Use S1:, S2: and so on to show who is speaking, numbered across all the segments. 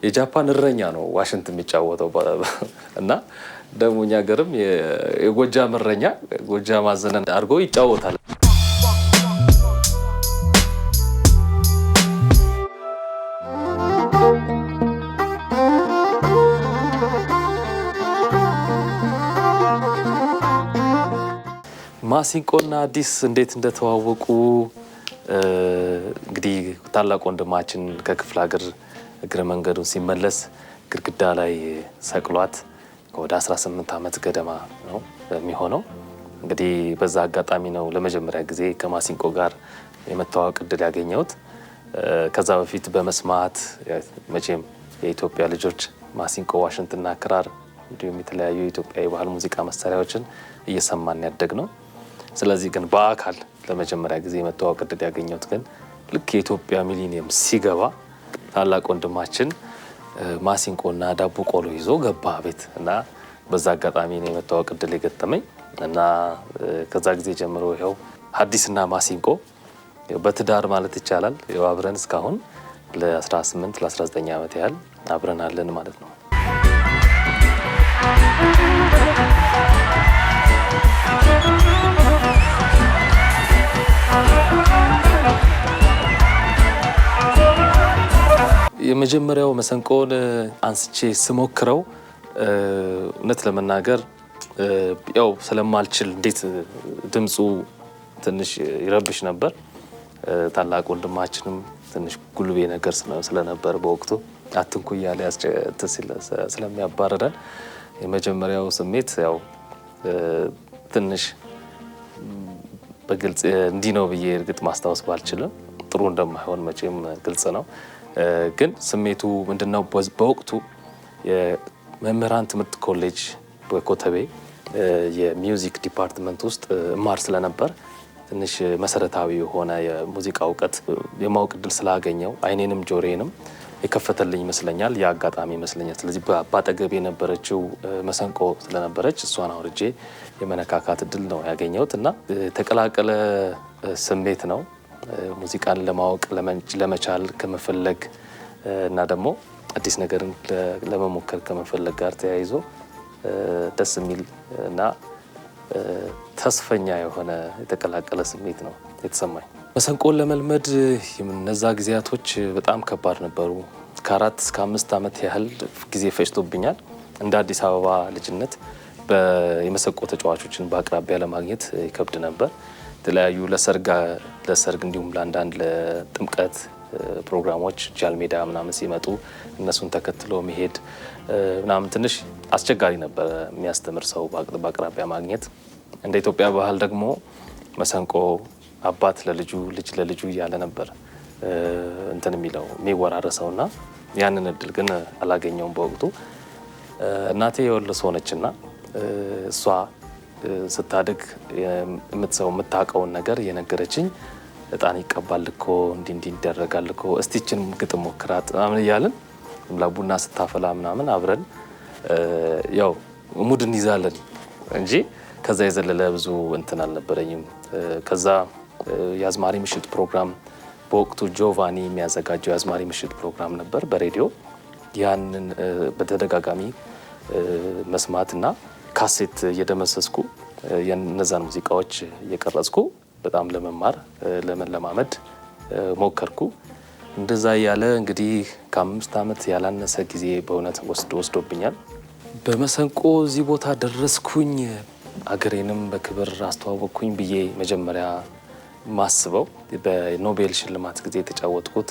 S1: የጃፓን እረኛ ነው ዋሽንት የሚጫወተው እና ደግሞ እኛ ሀገርም የጎጃም እረኛ ጎጃም አዘነን አድርጎ ይጫወታል። ማሲንቆና አዲስ እንዴት እንደተዋወቁ እንግዲህ ታላቅ ወንድማችን ከክፍለ ሀገር እግረ መንገዱን ሲመለስ ግድግዳ ላይ ሰቅሏት ወደ 18 ዓመት ገደማ ነው የሚሆነው። እንግዲህ በዛ አጋጣሚ ነው ለመጀመሪያ ጊዜ ከማሲንቆ ጋር የመተዋወቅ እድል ያገኘሁት። ከዛ በፊት በመስማት መቼም የኢትዮጵያ ልጆች ማሲንቆ፣ ዋሽንትና ክራር እንዲሁም የተለያዩ የኢትዮጵያ የባህል ሙዚቃ መሳሪያዎችን እየሰማን ያደግ ነው። ስለዚህ ግን በአካል ለመጀመሪያ ጊዜ የመተዋወቅ እድል ያገኘሁት ግን ልክ የኢትዮጵያ ሚሊኒየም ሲገባ ታላቅ ወንድማችን ማሲንቆና ዳቦ ቆሎ ይዞ ገባ ቤት እና በዛ አጋጣሚ ነው የመተዋወቅ እድል የገጠመኝ እና ከዛ ጊዜ ጀምሮ ይኸው ሀዲስና ማሲንቆ በትዳር ማለት ይቻላል አብረን እስካሁን ለ18 ለ19 ዓመት ያህል አብረን አለን ማለት ነው። የመጀመሪያው መሰንቆን አንስቼ ስሞክረው እውነት ለመናገር ያው ስለማልችል እንዴት ድምፁ ትንሽ ይረብሽ ነበር። ታላቅ ወንድማችንም ትንሽ ጉልቤ ነገር ስለነበር በወቅቱ አትንኩ እያለ ስለሚያባረረን የመጀመሪያው ስሜት ያው ትንሽ በግልጽ እንዲህ ነው ብዬ እርግጥ ማስታወስ ባልችልም ጥሩ እንደማይሆን መቼም ግልጽ ነው። ግን ስሜቱ ምንድነው? በወቅቱ የመምህራን ትምህርት ኮሌጅ በኮተቤ የሚውዚክ ዲፓርትመንት ውስጥ እማር ስለነበር ትንሽ መሰረታዊ የሆነ የሙዚቃ እውቀት የማወቅ እድል ስላገኘው አይኔንም ጆሮዬንም የከፈተልኝ ይመስለኛል። ያ አጋጣሚ ይመስለኛል። ስለዚህ በአጠገቤ የነበረችው መሰንቆ ስለነበረች እሷን አውርጄ የመነካካት እድል ነው ያገኘሁት እና የተቀላቀለ ስሜት ነው። ሙዚቃን ለማወቅ ለመቻል ከመፈለግ እና ደግሞ አዲስ ነገርን ለመሞከር ከመፈለግ ጋር ተያይዞ ደስ የሚል እና ተስፈኛ የሆነ የተቀላቀለ ስሜት ነው የተሰማኝ። መሰንቆን ለመልመድ እነዛ ጊዜያቶች በጣም ከባድ ነበሩ። ከ4 እስከ 5 ዓመት ያህል ጊዜ ፈጅቶብኛል። እንደ አዲስ አበባ ልጅነት የመሰንቆ ተጫዋቾችን በአቅራቢያ ለማግኘት ይከብድ ነበር። የተለያዩ ለሰርግ እንዲሁም ለአንዳንድ ለጥምቀት ፕሮግራሞች ጃልሜዳ ምናምን ሲመጡ እነሱን ተከትሎ መሄድ ምናምን ትንሽ አስቸጋሪ ነበር። የሚያስተምር ሰው በአቅራቢያ ማግኘት። እንደ ኢትዮጵያ ባህል ደግሞ መሰንቆ አባት ለልጁ ልጅ ለልጁ እያለ ነበር እንትን የሚለው የሚወራረሰውና ያንን እድል ግን አላገኘውም በወቅቱ። እናቴ የወሎ ሰው ነችና እሷ ስታድግ የምታውቀውን ነገር የነገረችኝ እጣን ይቀባል እኮ እንዲህ ይደረጋል እኮ እስቲችን ግጥም ሞክራት ምናምን እያልን ቡና ስታፈላ ምናምን አብረን ያው ሙድ እንይዛለን እንጂ ከዛ የዘለለ ብዙ እንትን አልነበረኝም። ከዛ የአዝማሪ ምሽት ፕሮግራም በወቅቱ ጆቫኒ የሚያዘጋጀው የአዝማሪ ምሽት ፕሮግራም ነበር በሬዲዮ። ያንን በተደጋጋሚ መስማትና ካሴት እየደመሰስኩ የነዛን ሙዚቃዎች እየቀረጽኩ በጣም ለመማር ለመለማመድ ሞከርኩ። እንደዛ ያለ እንግዲህ ከ5 ዓመት ያላነሰ ጊዜ በእውነት ወስዶብኛል። በመሰንቆ እዚህ ቦታ ደረስኩኝ አገሬንም በክብር አስተዋወቅኩኝ ብዬ መጀመሪያ ማስበው በኖቤል ሽልማት ጊዜ የተጫወትኩት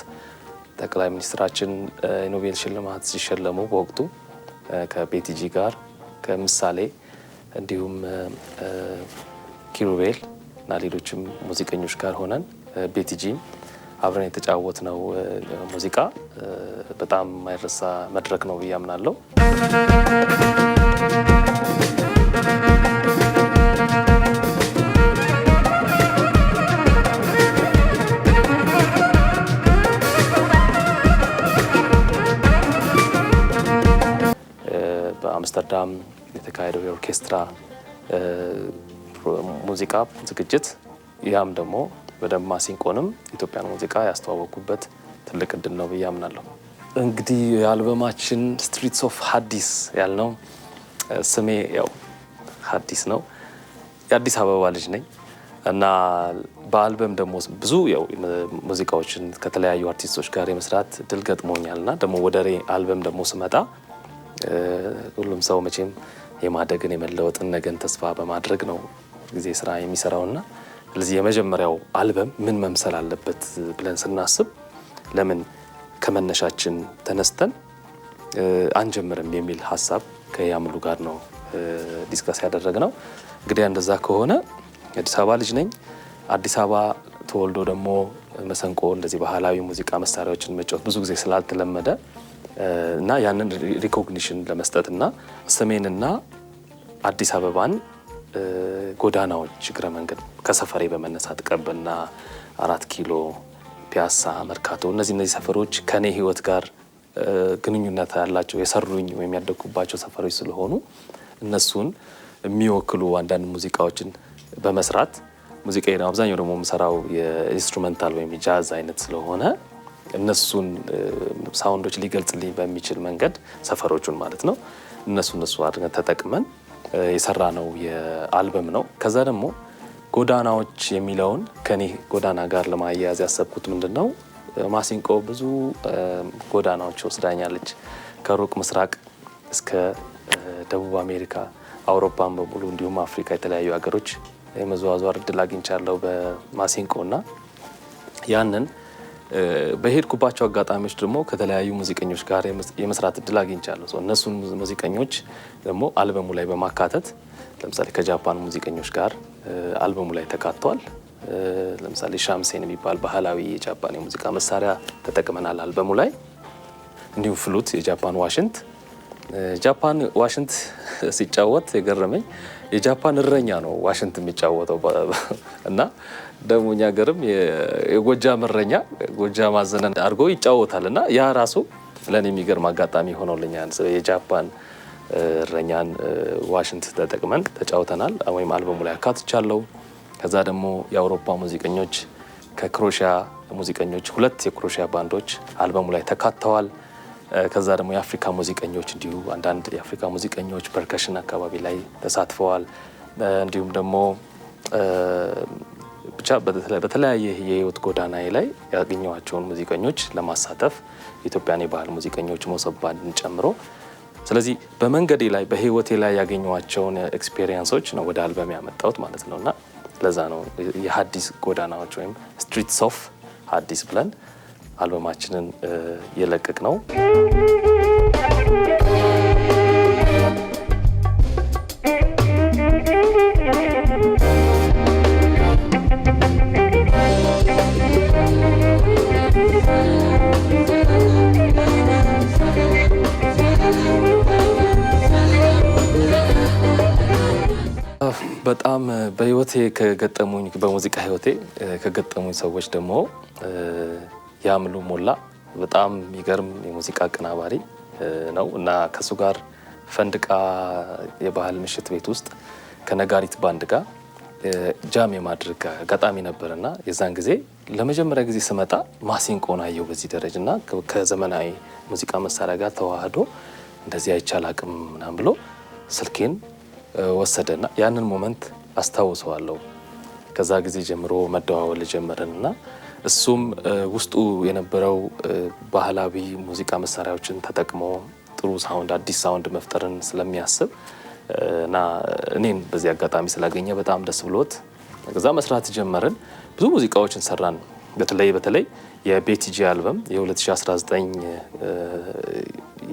S1: ጠቅላይ ሚኒስትራችን የኖቤል ሽልማት ሲሸለሙ በወቅቱ ከቤቲጂ ጋር ከምሳሌ እንዲሁም ኪሩቤል እና ሌሎችም ሙዚቀኞች ጋር ሆነን ቤቲጂም አብረን የተጫወትነው ሙዚቃ በጣም የማይረሳ መድረክ ነው ብዬ አምናለሁ። በአምስተርዳም የተካሄደው የኦርኬስትራ ሙዚቃ ዝግጅት ያም ደግሞ በደንብ ማሲንቆንም ኢትዮጵያን ሙዚቃ ያስተዋወቁበት ትልቅ እድል ነው ብዬ አምናለሁ። እንግዲህ የአልበማችን ስትሪትስ ኦፍ ሀዲስ ያልነው ስሜ ያው ሀዲስ ነው። የአዲስ አበባ ልጅ ነኝ እና በአልበም ደግሞ ብዙ ያው ሙዚቃዎችን ከተለያዩ አርቲስቶች ጋር የመስራት ድል ገጥሞኛልና ደግሞ ወደ አልበም ደግሞ ስመጣ ሁሉም ሰው መቼም የማደግን የመለወጥን ነገን ተስፋ በማድረግ ነው ጊዜ ስራ የሚሰራውና ስለዚህ የመጀመሪያው አልበም ምን መምሰል አለበት ብለን ስናስብ ለምን ከመነሻችን ተነስተን አንጀምርም የሚል ሀሳብ ከያምሉ ጋር ነው ዲስከስ ያደረግነው። እንግዲህ እንደዛ ከሆነ የአዲስ አበባ ልጅ ነኝ። አዲስ አበባ ተወልዶ ደግሞ መሰንቆ እንደዚህ ባህላዊ ሙዚቃ መሳሪያዎችን መጫወት ብዙ ጊዜ ስላልተለመደ እና ያንን ሪኮግኒሽን ለመስጠትና ሰሜንና አዲስ አበባን ጎዳናዎች እግረ መንገድ ከሰፈሬ በመነሳት ቀበና፣ 4 ኪሎ፣ ፒያሳ፣ መርካቶ እነዚህ ሰፈሮች ከኔ ህይወት ጋር ግንኙነት ያላቸው የሰሩኝ ወይም ያደኩባቸው ሰፈሮች ስለሆኑ እነሱን የሚወክሉ አንዳንድ ሙዚቃዎችን በመስራት ሙዚቃዬን አብዛኛው ደግሞ የምሰራው የኢንስትሩሜንታል ወይም የጃዝ አይነት ስለሆነ እነሱን ሳውንዶች ሊገልጽልኝ በሚችል መንገድ ሰፈሮቹን ማለት ነው እነሱ አድርገን ተጠቅመን የሰራ ነው የአልበም ነው። ከዛ ደግሞ ጎዳናዎች የሚለውን ከኔ ጎዳና ጋር ለማያያዝ ያሰብኩት ምንድነው ማሲንቆ ብዙ ጎዳናዎች ወስዳኛለች ከሩቅ ምስራቅ እስከ ደቡብ አሜሪካ፣ አውሮፓን በሙሉ እንዲሁም አፍሪካ የተለያዩ ሀገሮች የመዘዋወር እድል አግኝቻለሁ በማሲንቆና ያንን በሄድኩባቸው አጋጣሚዎች ደግሞ ከተለያዩ ሙዚቀኞች ጋር የመስራት እድል አግኝቻለሁ። እነሱን ሙዚቀኞች ደግሞ አልበሙ ላይ በማካተት ለምሳሌ ከጃፓን ሙዚቀኞች ጋር አልበሙ ላይ ተካቷል። ለምሳሌ ሻምሴን የሚባል ባህላዊ የጃፓን የሙዚቃ መሳሪያ ተጠቅመናል አልበሙ ላይ። እንዲሁም ፍሉት፣ የጃፓን ዋሽንት። ጃፓን ዋሽንት ሲጫወት የገረመኝ የጃፓን እረኛ ነው ዋሽንት የሚጫወተው እና ደግሞ እኛ ሀገርም የጎጃም እረኛ ጎጃም አዘነን አድርጎ ይጫወታል እና ያ ራሱ ለኔ የሚገርም አጋጣሚ ሆኖልኛል። የጃፓን እረኛን ዋሽንት ተጠቅመን ተጫውተናል ወይም አልበሙ ላይ አካትቻለሁ። ከዛ ደግሞ የአውሮፓ ሙዚቀኞች ከክሮሺያ ሙዚቀኞች 2 የክሮሺያ ባንዶች አልበሙ ላይ ተካተዋል። ከዛ ደግሞ የአፍሪካ ሙዚቀኞች እንዲሁ አንዳንድ የአፍሪካ ሙዚቀኞች ፐርከሽን አካባቢ ላይ ተሳትፈዋል። እንዲሁም ደግሞ ብቻ በተለያየ የህይወት ጎዳናዬ ላይ ያገኘኋቸውን ሙዚቀኞች ለማሳተፍ የኢትዮጵያን የባህል ሙዚቀኞች ሞሰብ ባንድን ጨምሮ ስለዚህ በመንገዴ ላይ በህይወቴ ላይ ያገኘኋቸውን ኤክስፔሪየንሶች ነው ወደ አልበም ያመጣሁት ማለት ነውና ለዛ ነው የሀዲስ ጎዳናዎች ወይም ስትሪትስ ኦፍ ሀዲስ ብለን አልበማችንን የለቀቅ ነው። በጣም በህይወቴ ከገጠሙኝ በሙዚቃ ህይወቴ ከገጠሙኝ ሰዎች ደግሞ ያምሉ ሞላ በጣም የሚገርም የሙዚቃ አቀናባሪ ነው እና ከሱ ጋር ፈንድቃ የባህል ምሽት ቤት ውስጥ ከነጋሪት ባንድ ጋር ጃም የማድረግ አጋጣሚ ነበርና የዛን ጊዜ ለመጀመሪያ ጊዜ ስመጣ ማሲንቆን አየሁ በዚህ ደረጃና ከዘመናዊ ሙዚቃ መሳሪያ ጋር ተዋህዶ እንደዚህ አይቻል አቅም ምናምን ብሎ ስልኬን ወሰደና ያንን ሞመንት አስታውሰዋለሁ። ከዛ ጊዜ ጀምሮ መደዋወል ጀመረንና እሱም ውስጡ የነበረው ባህላዊ ሙዚቃ መሳሪያዎችን ተጠቅሞ ጥሩ ሳውንድ አዲስ ሳውንድ መፍጠርን ስለሚያስብ እና እኔን በዚህ አጋጣሚ ስላገኘ በጣም ደስ ብሎት ከዛ መስራት ጀመርን። ብዙ ሙዚቃዎችን ሰራን። በተለይ የቤቲጂ አልበም የ2019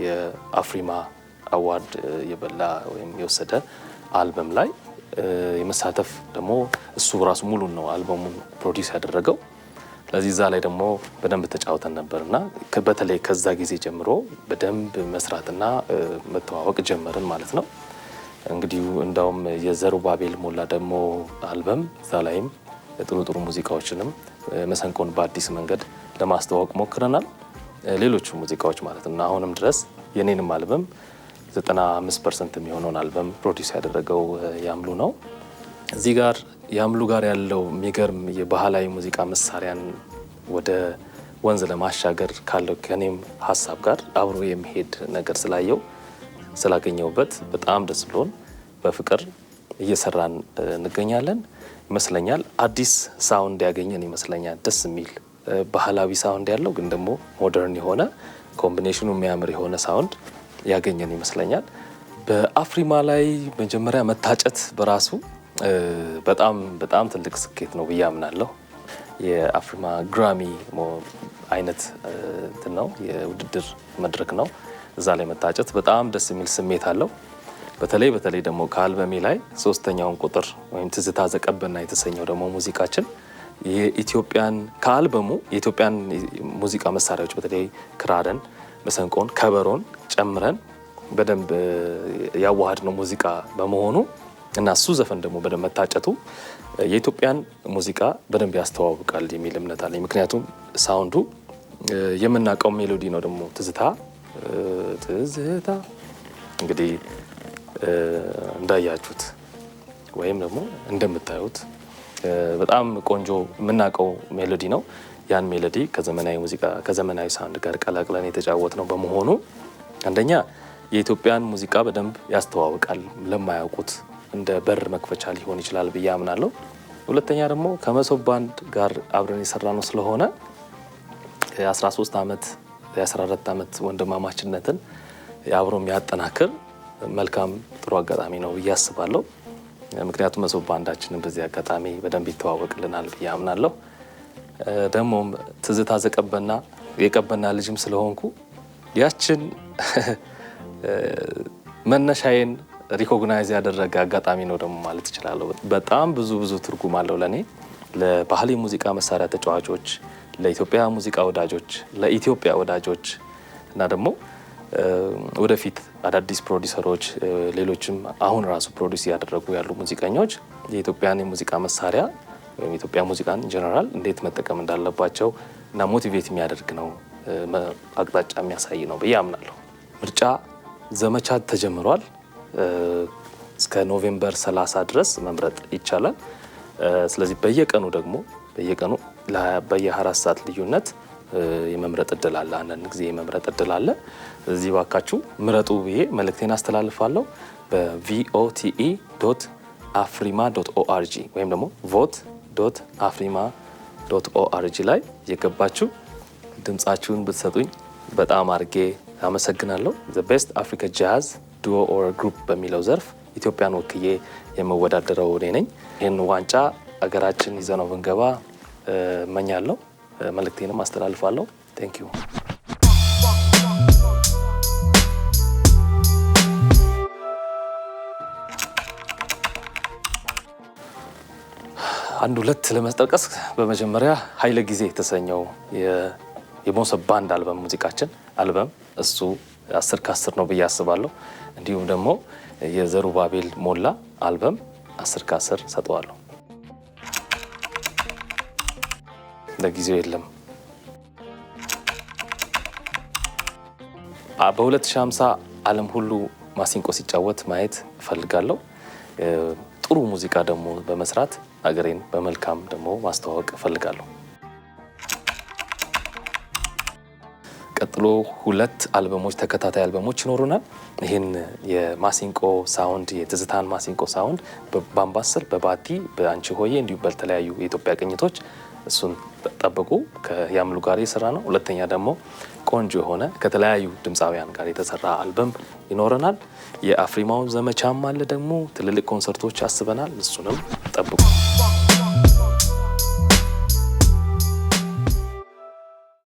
S1: የአፍሪማ አዋርድ የበላ ወይም የወሰደ አልበም ላይ የመሳተፍ ደግሞ እሱ ራሱ ሙሉ ነው አልበሙን ፕሮዲዩስ ያደረገው። ለዚህ እዛ ላይ ደግሞ በደንብ ተጫውተን ነበርና በተለይ ከዛ ጊዜ ጀምሮ በደንብ መስራትና መተዋወቅ ጀመርን ማለት ነው። እንግዲህ እንዳውም የዘሩባቤል ሞላ ደግሞ አልበም እዛ ላይም ጥሩ ሙዚቃዎችንም መሰንቆን በአዲስ መንገድ ለማስተዋወቅ ሞክረናል። ሌሎቹ ሙዚቃዎች ማለት ነው። አሁንም ድረስ የኔንም አልበም 95% የሚሆነውን አልበም ፕሮዲዩስ ያደረገው ያምሉ ነው። እዚህ ጋር ያምሉ ጋር ያለው የሚገርም የባህላዊ ሙዚቃ መሳሪያን ወደ ወንዝ ለማሻገር ካለው ከኔም ሀሳብ ጋር አብሮ የሚሄድ ነገር ስላገኘውበት በጣም ደስ ብሎን በፍቅር እየሰራን እንገኛለን ይመስለኛል። አዲስ ሳውንድ ያገኘን ይመስለኛል። ደስ የሚል ባህላዊ ሳውንድ ያለው ግን ደግሞ ሞደርን የሆነ ኮምቢኔሽኑ የሚያምር የሆነ ሳውንድ ያገኘን ይመስለኛል። በአፍሪማ ላይ መጀመሪያ መታጨት በራሱ በጣም ትልቅ ስኬት ነው ብዬ አምናለሁ። የአፍሪማ ግራሚ አይነት ነው የውድድር መድረክ ነው። እዛ ላይ መታጨት በጣም ደስ የሚል ስሜት አለው። በተለይ ደግሞ ከአልበሜ ላይ 3ኛውን ቁጥር ወይም ትዝታ ዘቀበና የተሰኘው ደግሞ ሙዚቃችን የኢትዮጵያን ከአልበሙ የኢትዮጵያን ሙዚቃ መሳሪያዎች በተለይ ክራርን፣ መሰንቆን፣ ከበሮን ጨምረን በደንብ ያዋሃድ ነው ሙዚቃ በመሆኑ እና እሱ ዘፈን ደግሞ በደንብ መታጨቱ የኢትዮጵያን ሙዚቃ በደንብ ያስተዋውቃል የሚል እምነት አለኝ። ምክንያቱም ሳውንዱ የምናውቀው ሜሎዲ ነው። ደግሞ ትዝታ እንግዲህ እንዳያችሁት ወይም ደግሞ እንደምታዩት በጣም ቆንጆ የምናውቀው ሜሎዲ ነው። ያን ሜሎዲ ከዘመናዊ ሙዚቃ ከዘመናዊ ሳውንድ ጋር ቀላቅለን የተጫወት ነው በመሆኑ አንደኛ የኢትዮጵያን ሙዚቃ በደንብ ያስተዋውቃል ለማያውቁት እንደ በር መክፈቻ ሊሆን ይችላል ብዬ አምናለሁ። ሁለተኛ ደግሞ ከመሶብ ባንድ ጋር አብረን የሰራ ነው ስለሆነ የ13 ዓመት የ14 ዓመት ወንድማማችነትን አብሮ የሚያጠናክር መልካም ጥሩ አጋጣሚ ነው ብዬ አስባለሁ። ምክንያቱም መሶብ ባንዳችንን በዚህ አጋጣሚ በደንብ ይተዋወቅልናል ብዬ አምናለሁ። ደግሞም ትዝታ ዘቀበና የቀበና ልጅም ስለሆንኩ ያችን መነሻዬን ሪኮግናይዝ ያደረገ አጋጣሚ ነው ደግሞ ማለት እችላለሁ። በጣም ብዙ ትርጉም አለው ለኔ፣ ለባህል ሙዚቃ መሳሪያ ተጫዋቾች፣ ለኢትዮጵያ ሙዚቃ ወዳጆች፣ ለኢትዮጵያ ወዳጆች እና ደግሞ ወደፊት አዳዲስ ፕሮዲሰሮች ሌሎችም አሁን ራሱ ፕሮዲስ ያደረጉ ያሉ ሙዚቀኞች የኢትዮጵያን የሙዚቃ መሳሪያ ወይም የኢትዮጵያ ሙዚቃን ጀነራል እንዴት መጠቀም እንዳለባቸው እና ሞቲቬት የሚያደርግ ነው፣ አቅጣጫ የሚያሳይ ነው ብዬ አምናለሁ። ምርጫ ዘመቻ ተጀምሯል። እስከ ኖቬምበር 30 ድረስ መምረጥ ይቻላል። ስለዚህ በየቀኑ በየ24 ሰዓት ልዩነት የመምረጥ እድል አለ። አንዳንድ ጊዜ የመምረጥ እድል አለ። እዚህ ባካችሁ ምረጡ ብዬ መልእክቴን አስተላልፋለሁ። በvote.afrima.org ወይም ደግሞ vote.afrima.org ላይ የገባችሁ ድምጻችሁን ብትሰጡኝ በጣም አድርጌ አመሰግናለሁ። ዘ ቤስት አፍሪካ ጃዝ ዱኦ ኦር ግሩፕ በሚለው ዘርፍ ኢትዮጵያን ወክዬ የምወዳደረው እኔ ነኝ። ይህን ዋንጫ አገራችን ይዘነው ብንገባ እመኛለሁ። መልእክቴንም አስተላልፋለሁ። ቴንክ ዩ። አንድ ሁለት ለመጠቀስ በመጀመሪያ ኃይለ ጊዜ የተሰኘው የሞሰብ ባንድ አልበም ሙዚቃችን አልበም እሱ 10 ከ10 ነው ብዬ አስባለሁ። እንዲሁም ደግሞ የዘሩባቤል ሞላ አልበም 10 ከ10 ሰጠዋለሁ። ለጊዜው የለም። በ2050 ዓለም ሁሉ ማሲንቆ ሲጫወት ማየት እፈልጋለሁ። ጥሩ ሙዚቃ ደግሞ በመስራት አገሬን በመልካም ደግሞ ማስተዋወቅ እፈልጋለሁ። ቀጥሎ 2 አልበሞች ተከታታይ አልበሞች ይኖሩናል። ይህን የማሲንቆ ሳውንድ የትዝታን ማሲንቆ ሳውንድ በአምባሰል፣ በባቲ፣ በአንቺ ሆዬ እንዲሁም በተለያዩ የኢትዮጵያ ቅኝቶች እሱን ጠብቁ። ከያምሉ ጋር የሰራ ነው። ሁለተኛ ደግሞ ቆንጆ የሆነ ከተለያዩ ድምፃውያን ጋር የተሰራ አልበም ይኖረናል። የአፍሪማው ዘመቻም አለ። ደግሞ ትልልቅ ኮንሰርቶች አስበናል። እሱንም ጠብቁ።